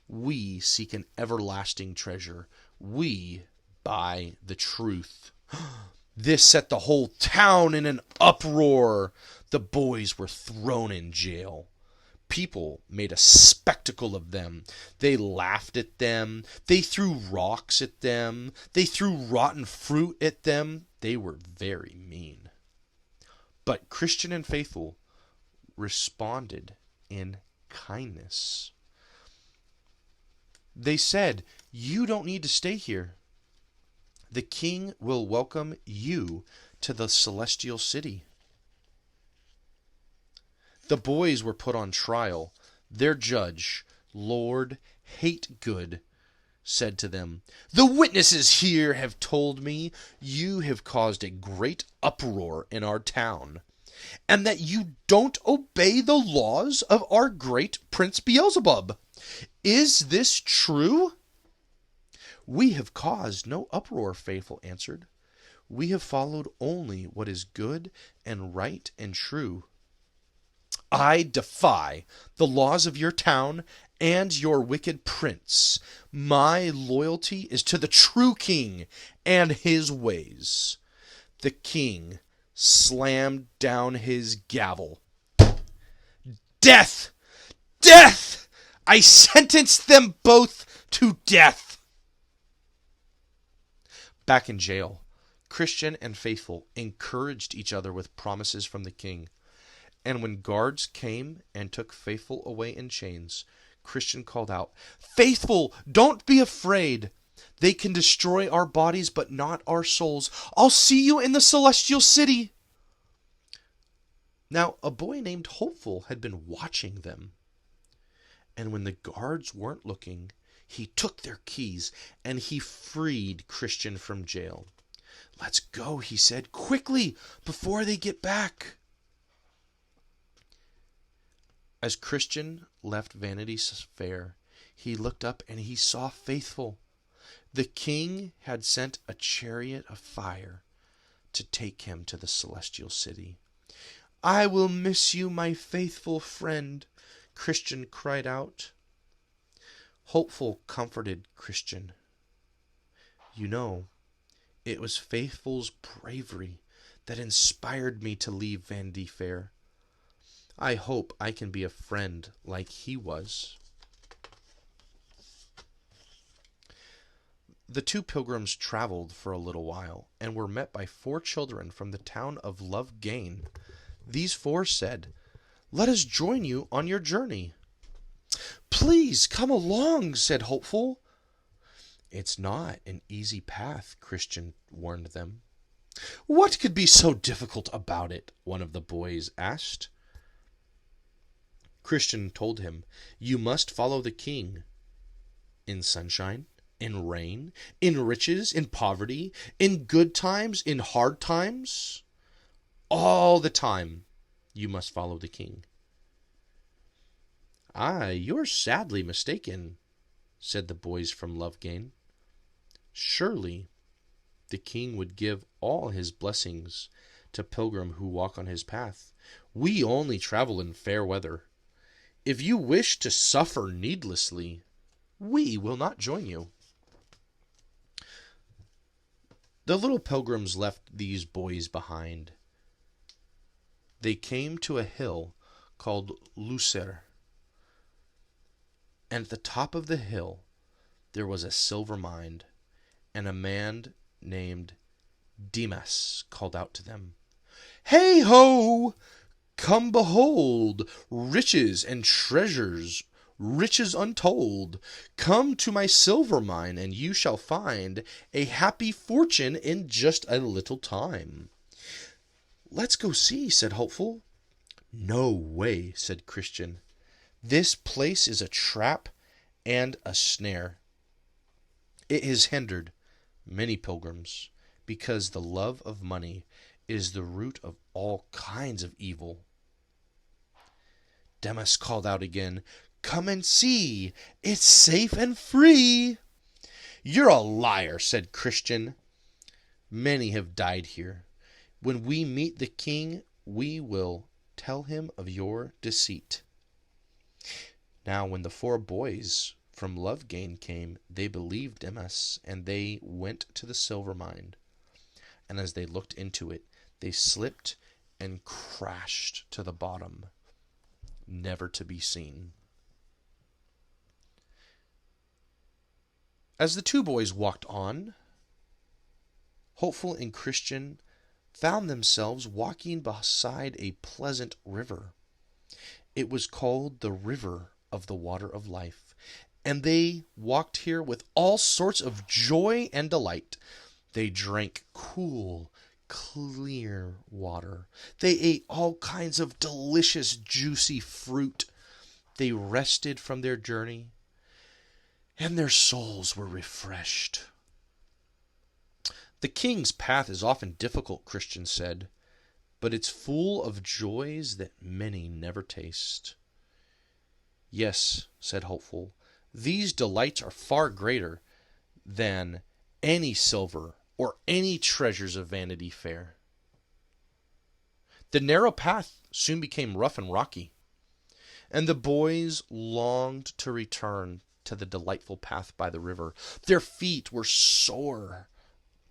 We seek an everlasting treasure. We buy the truth. This set the whole town in an uproar. The boys were thrown in jail. People made a spectacle of them. They laughed at them. They threw rocks at them. They threw rotten fruit at them. They were very mean. But Christian and Faithful responded in kindness. They said, "You don't need to stay here. The king will welcome you to the celestial city." The boys were put on trial. Their judge, Lord Hategood, said to them, "The witnesses here have told me you have caused a great uproar in our town, and that you don't obey the laws of our great Prince Beelzebub. Is this true?" "We have caused no uproar," Faithful answered. "We have followed only what is good and right and true." "I defy the laws of your town and your wicked prince. My loyalty is to the true king and his ways." The king slammed down his gavel. "Death! Death! I sentence them both to death." Back in jail, Christian and Faithful encouraged each other with promises from the king. And when guards came and took Faithful away in chains, Christian called out, "Faithful, don't be afraid. They can destroy our bodies, but not our souls. I'll see you in the celestial city." Now, a boy named Hopeful had been watching them. And when the guards weren't looking, he took their keys and he freed Christian from jail. "Let's go," he said, "quickly, before they get back." As Christian left Vanity Fair, he looked up and he saw Faithful. The king had sent a chariot of fire to take him to the celestial city. "I will miss you, my faithful friend," Christian cried out. Hopeful comforted Christian. "You know, it was Faithful's bravery that inspired me to leave Vanity Fair. I hope I can be a friend like he was." The two pilgrims traveled for a little while and were met by 4 children from the town of Lovegain. These 4 said, "Let us join you on your journey." "Please come along," said Hopeful. "It's not an easy path," Christian warned them. "What could be so difficult about it?" one of the boys asked. Christian told him, "You must follow the king. In sunshine, in rain, in riches, in poverty, in good times, in hard times. All the time you must follow the king." "Ah, you're sadly mistaken," said the boys from Lovegain. "Surely the king would give all his blessings to pilgrim who walk on his path. We only travel in fair weather. If you wish to suffer needlessly, we will not join you." The little pilgrims left these boys behind. They came to a hill called Lucer, and at the top of the hill there was a silver mine, and a man named Demas called out to them, "Hey ho! Come behold, riches and treasures, riches untold. Come to my silver mine, and you shall find a happy fortune in just a little time." "Let's go see," said Hopeful. "No way," said Christian. "This place is a trap and a snare. It has hindered many pilgrims, because the love of money is the root of all kinds of evil." Demas called out again, "Come and see. It's safe and free." "You're a liar," said Christian. "Many have died here. When we meet the king, we will tell him of your deceit." Now when the 4 boys From love gain came, they believed in us, and they went to the silver mine. And as they looked into it, they slipped and crashed to the bottom, never to be seen. As the two boys walked on, Hopeful and Christian found themselves walking beside a pleasant river. It was called the River of the Water of Life, and they walked here with all sorts of joy and delight. They drank cool, clear water. They ate all kinds of delicious, juicy fruit. They rested from their journey, and their souls were refreshed. The king's path is often difficult, Christian said, but it's full of joys that many never taste. Yes, said Hopeful, these delights are far greater than any silver or any treasures of Vanity Fair. The narrow path soon became rough and rocky, and the boys longed to return to the delightful path by the river. Their feet were sore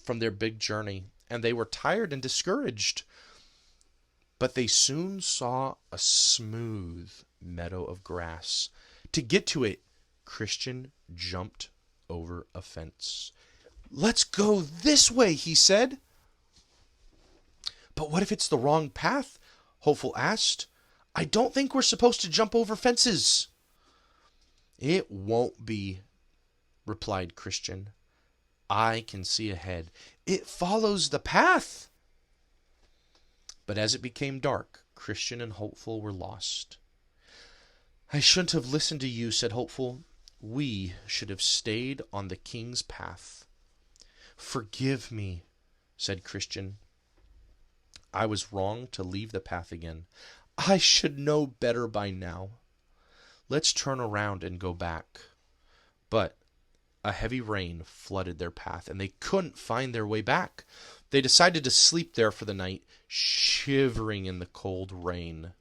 from their big journey, and they were tired and discouraged. But they soon saw a smooth meadow of grass. To get to it, Christian jumped over a fence. "Let's go this way," he said. "But what if it's the wrong path?" Hopeful asked. "I don't think we're supposed to jump over fences." "It won't be," replied Christian. "I can see ahead. It follows the path." But as it became dark, Christian and Hopeful were lost. "I shouldn't have listened to you," said Hopeful. "We should have stayed on the king's path." "Forgive me," said Christian. "I was wrong to leave the path again. I should know better by now. Let's turn around and go back." But a heavy rain flooded their path, and they couldn't find their way back. They decided to sleep there for the night, shivering in the cold rain.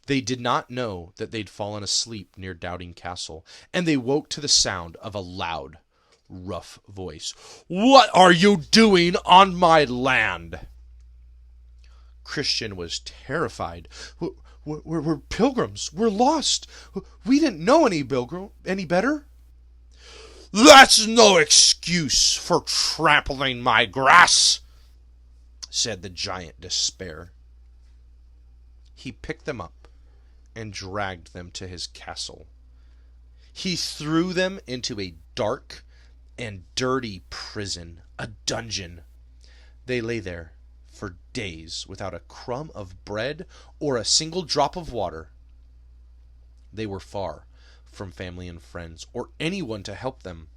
They did not know that they'd fallen asleep near Doubting Castle, and they woke to the sound of a loud, rough voice. "What are you doing on my land?" Christian was terrified. We're pilgrims. We're lost. We didn't know any better." "That's no excuse for trampling my grass," said the giant Despair. He picked them up and dragged them to his castle. He threw them into a dark and dirty prison, a dungeon. They lay there for days without a crumb of bread or a single drop of water. They were far from family and friends, or anyone to help them.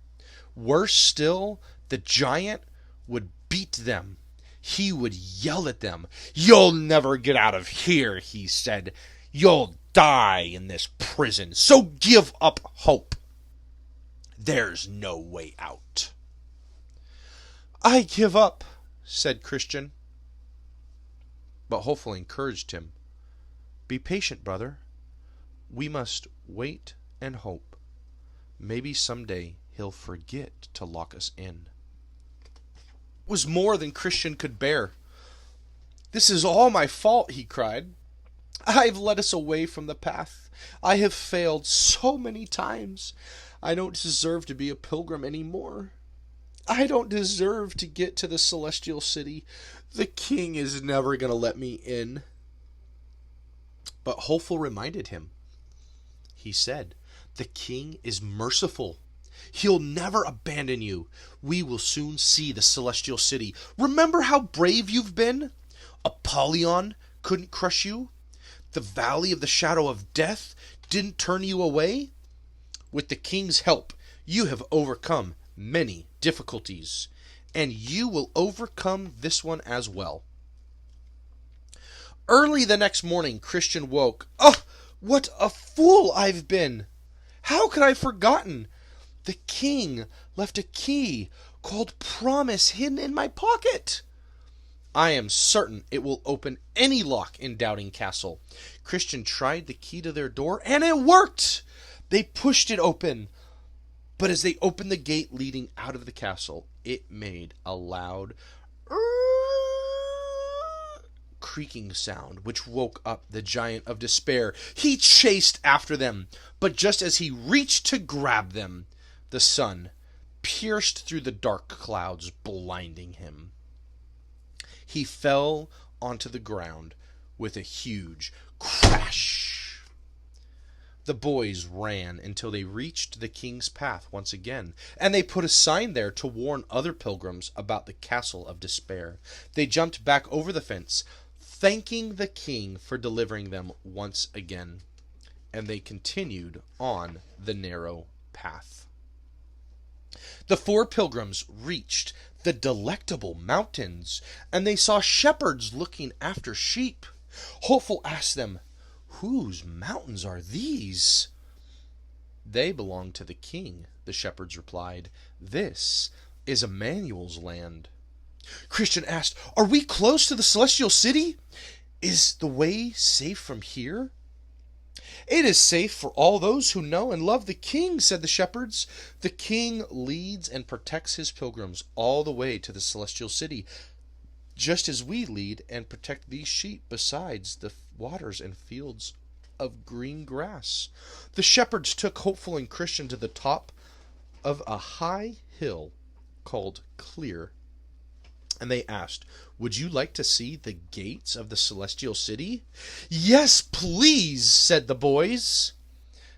Worse still, the giant would beat them. He would yell at them. "You'll never get out of here," he said. "You'll die in this prison, so give up hope. There's no way out." "I give up," said Christian. But Hopeful encouraged him. "Be patient, brother. We must wait and hope. Maybe someday he'll forget to lock us in." It was more than Christian could bear. "This is all my fault," he cried. "I've led us away from the path. I have failed so many times. I don't deserve to be a pilgrim anymore. I don't deserve to get to the celestial city. The king is never going to let me in." But Hopeful reminded him. He said, "The king is merciful. He'll never abandon you. We will soon see the celestial city. Remember how brave you've been? Apollyon couldn't crush you. The valley of the shadow of death didn't turn you away. With the king's help, you have overcome many difficulties, and you will overcome this one as well." Early the next morning, Christian woke. "Oh, what a fool I've been! How could I have forgotten? The king left a key called Promise hidden in my pocket. I am certain it will open any lock in Doubting Castle." Christian tried the key to their door, and it worked. They pushed it open. But as they opened the gate leading out of the castle, it made a loud creaking sound, which woke up the giant of despair. He chased after them, but just as he reached to grab them, the sun pierced through the dark clouds, blinding him. He fell onto the ground with a huge crash. The boys ran until they reached the king's path once again, and they put a sign there to warn other pilgrims about the castle of despair. They jumped back over the fence, thanking the king for delivering them once again, and they continued on the narrow path. The 4 pilgrims reached the Delectable Mountains, and they saw shepherds looking after sheep. Hopeful asked them, "Whose mountains are these?" "They belong to the king," the shepherds replied. "This is Emmanuel's land." Christian asked, "Are we close to the celestial city? Is the way safe from here?" "It is safe for all those who know and love the king," said the shepherds. "The king leads and protects his pilgrims all the way to the celestial city, just as we lead and protect these sheep besides the waters and fields of green grass." The shepherds took Hopeful and Christian to the top of a high hill called Clear, and they asked, "Would you like to see the gates of the celestial city?" "Yes, please," said the boys.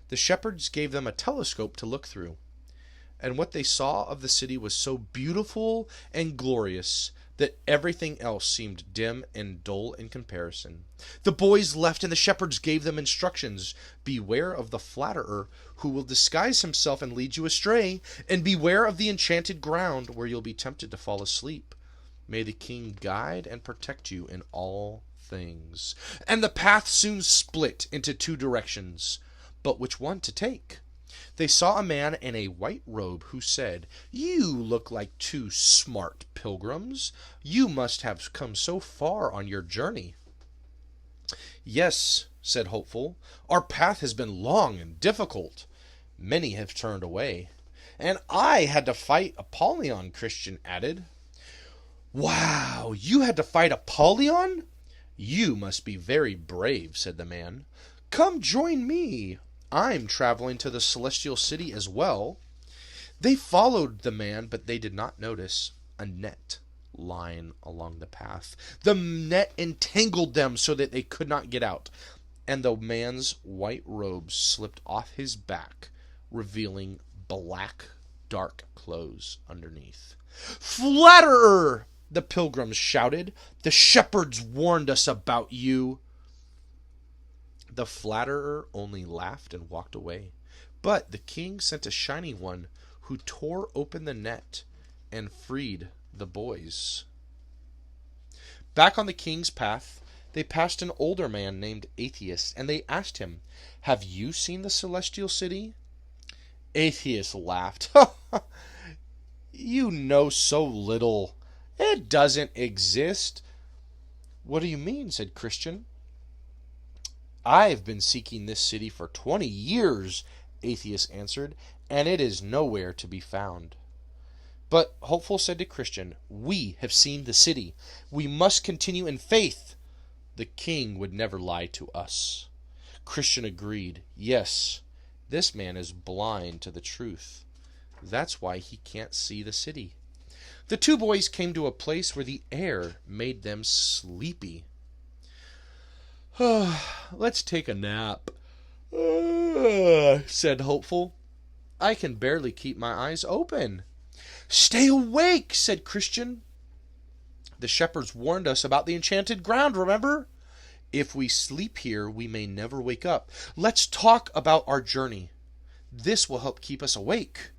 The shepherds gave them a telescope to look through, and what they saw of the city was so beautiful and glorious that everything else seemed dim and dull in comparison. The boys left, and the shepherds gave them instructions. "Beware of the flatterer, who will disguise himself and lead you astray, and beware of the enchanted ground, where you'll be tempted to fall asleep. May the king guide and protect you in all things." And the path soon split into 2 directions. But which one to take? They saw a man in a white robe who said, "You look like 2 smart pilgrims. You must have come so far on your journey." "Yes," said Hopeful, "our path has been long and difficult. Many have turned away." "And I had to fight Apollyon," Christian added. "Wow, you had to fight Apollyon? You must be very brave," said the man. "Come join me. I'm traveling to the celestial city as well." They followed the man, but they did not notice a net lying along the path. The net entangled them so that they could not get out, and the man's white robes slipped off his back, revealing black, dark clothes underneath. "Flatterer!" the pilgrims shouted. "The shepherds warned us about you." The flatterer only laughed and walked away. But the king sent a shining one who tore open the net and freed the boys. Back on the king's path, they passed an older man named Atheist, and they asked him, "Have you seen the celestial city?" Atheist laughed. "You know so little. It doesn't exist." "What do you mean?" said Christian. "I've been seeking this city for 20 years, Atheist answered, "and it is nowhere to be found." But Hopeful said to Christian, "We have seen the city. We must continue in faith. The king would never lie to us." Christian agreed. "Yes, this man is blind to the truth. That's why he can't see the city." The 2 boys came to a place where the air made them sleepy. "Let's take a nap," said Hopeful. "I can barely keep my eyes open." "Stay awake," said Christian. "The shepherds warned us about the enchanted ground, remember? If we sleep here, we may never wake up. Let's talk about our journey. This will help keep us awake."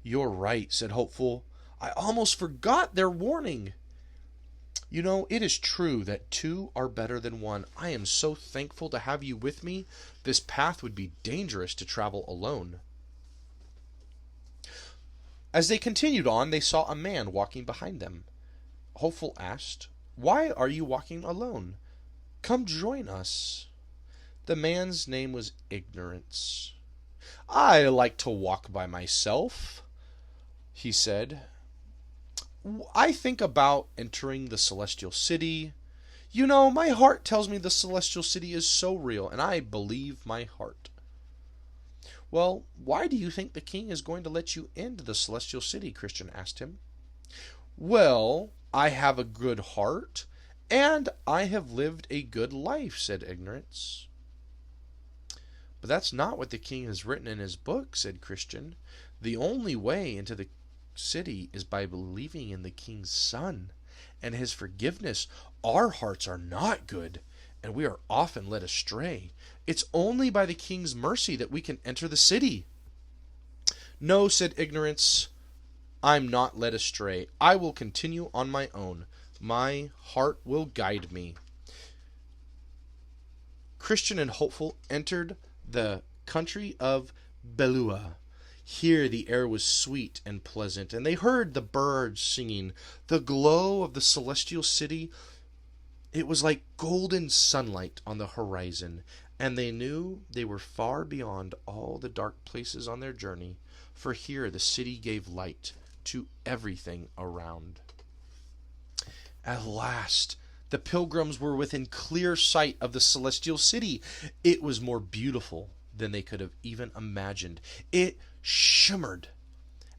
"You're right," said Hopeful. "I almost forgot their warning. You know, it is true that 2 are better than 1. I am so thankful to have you with me. This path would be dangerous to travel alone." As they continued on, they saw a man walking behind them. Hopeful asked, "Why are you walking alone? Come join us." The man's name was Ignorance. I like to walk by myself, he said. I think about entering the celestial city. You know, my heart tells me the celestial city is so real, and I believe my heart. Well, why do you think the king is going to let you into the celestial city? Christian asked him. Well, I have a good heart, and I have lived a good life, said Ignorance. But that's not what the king has written in his book, said Christian. The only way into the city is by believing in the king's son and his forgiveness. Our hearts are not good, and we are often led astray. It's only by the king's mercy that we can enter the city. No, said Ignorance, I'm not led astray. I will continue on my own. My heart will guide me. Christian and Hopeful entered the country of Belua. Here the air was sweet and pleasant, and they heard the birds singing. The glow of the celestial city, it was like golden sunlight on the horizon, and they knew they were far beyond all the dark places on their journey, for here the city gave light to everything around. At last, the pilgrims were within clear sight of the celestial city. It was more beautiful than they could have even imagined. It shimmered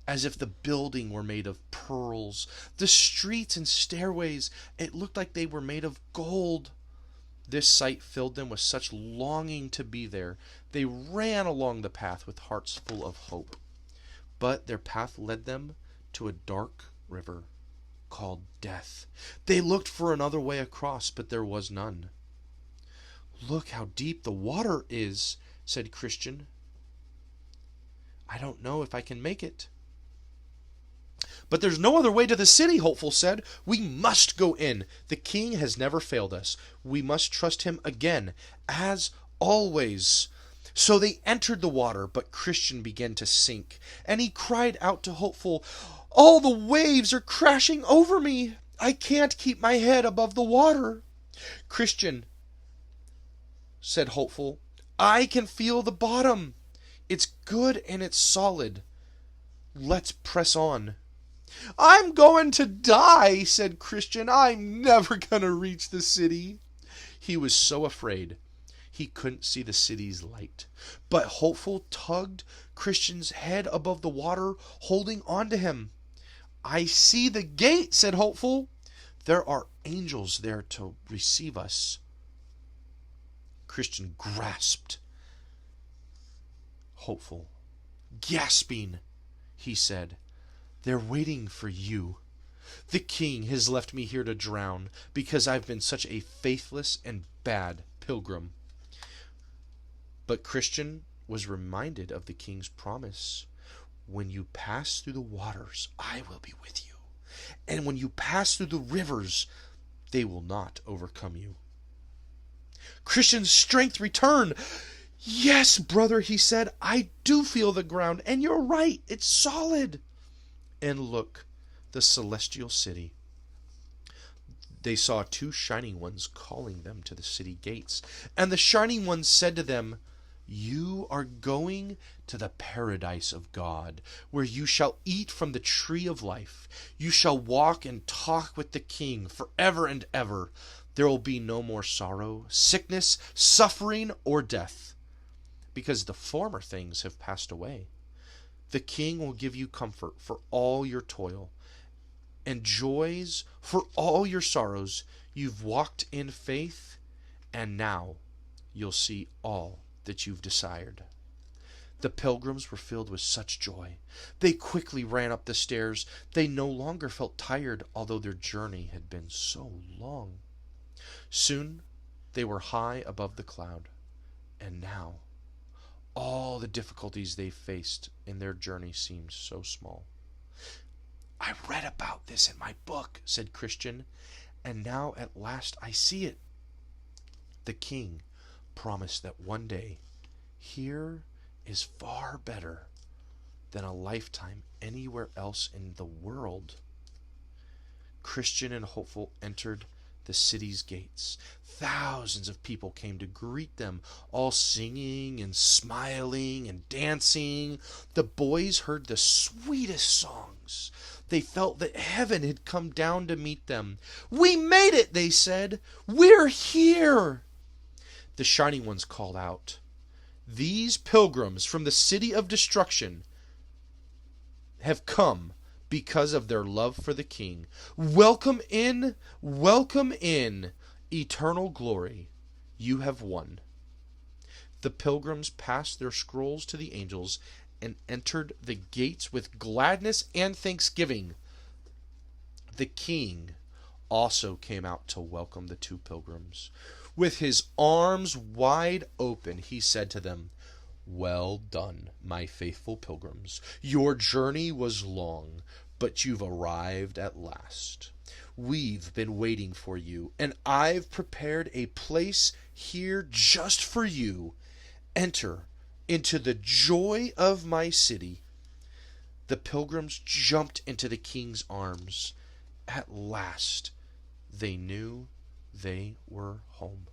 as if the building were made of pearls. The streets and stairways, it looked like they were made of gold. This sight filled them with such longing to be there. They ran along the path with hearts full of hope. But their path led them to a dark river called Death. They looked for another way across, but there was none. Look how deep the water is, said Christian. I don't know if I can make it. But there's no other way to the city, Hopeful said. We must go in. The king has never failed us. We must trust him again, as always. So they entered the water, but Christian began to sink, and he cried out to Hopeful, all the waves are crashing over me. I can't keep my head above the water. Christian, said Hopeful, I can feel the bottom. It's good and it's solid. Let's press on. I'm going to die, said Christian. I'm never going to reach the city. He was so afraid he couldn't see the city's light. But Hopeful tugged Christian's head above the water, holding on to him. I see the gate, said Hopeful. There are angels there to receive us. Christian grasped Hopeful. Gasping, he said, they're waiting for you. The king has left me here to drown because I've been such a faithless and bad pilgrim. But Christian was reminded of the king's promise. When you pass through the waters, I will be with you. And when you pass through the rivers, they will not overcome you. Christian's strength returned. Yes, brother, he said, I do feel the ground, and you're right, it's solid. And look, the celestial city. They saw two shining ones calling them to the city gates. And the shining ones said to them, you are going to the paradise of God, where you shall eat from the tree of life. You shall walk and talk with the king forever and ever. There will be no more sorrow, sickness, suffering, or death, because the former things have passed away. The king will give you comfort for all your toil and joys for all your sorrows. You've walked in faith, and now you'll see all that you've desired. The pilgrims were filled with such joy. They quickly ran up the stairs. They no longer felt tired, although their journey had been so long. Soon they were high above the cloud, and now all the difficulties they faced in their journey seemed so small. I read about this in my book, said Christian, and now at last I see it. The king promised that one day here is far better than a lifetime anywhere else in the world. Christian and Hopeful entered the city's gates. Thousands of people came to greet them, all singing and smiling and dancing. The boys heard the sweetest songs. They felt that heaven had come down to meet them. "We made it," they said. "We're here." The Shining Ones called out, "These pilgrims from the city of destruction have come because of their love for the King. Welcome in, eternal glory. You have won." The pilgrims passed their scrolls to the angels and entered the gates with gladness and thanksgiving. The King also came out to welcome the two pilgrims. With his arms wide open, he said to them, "Well done, my faithful pilgrims. Your journey was long, but you've arrived at last. We've been waiting for you, and I've prepared a place here just for you. Enter into the joy of my city." The pilgrims jumped into the King's arms. At last, they knew they were home.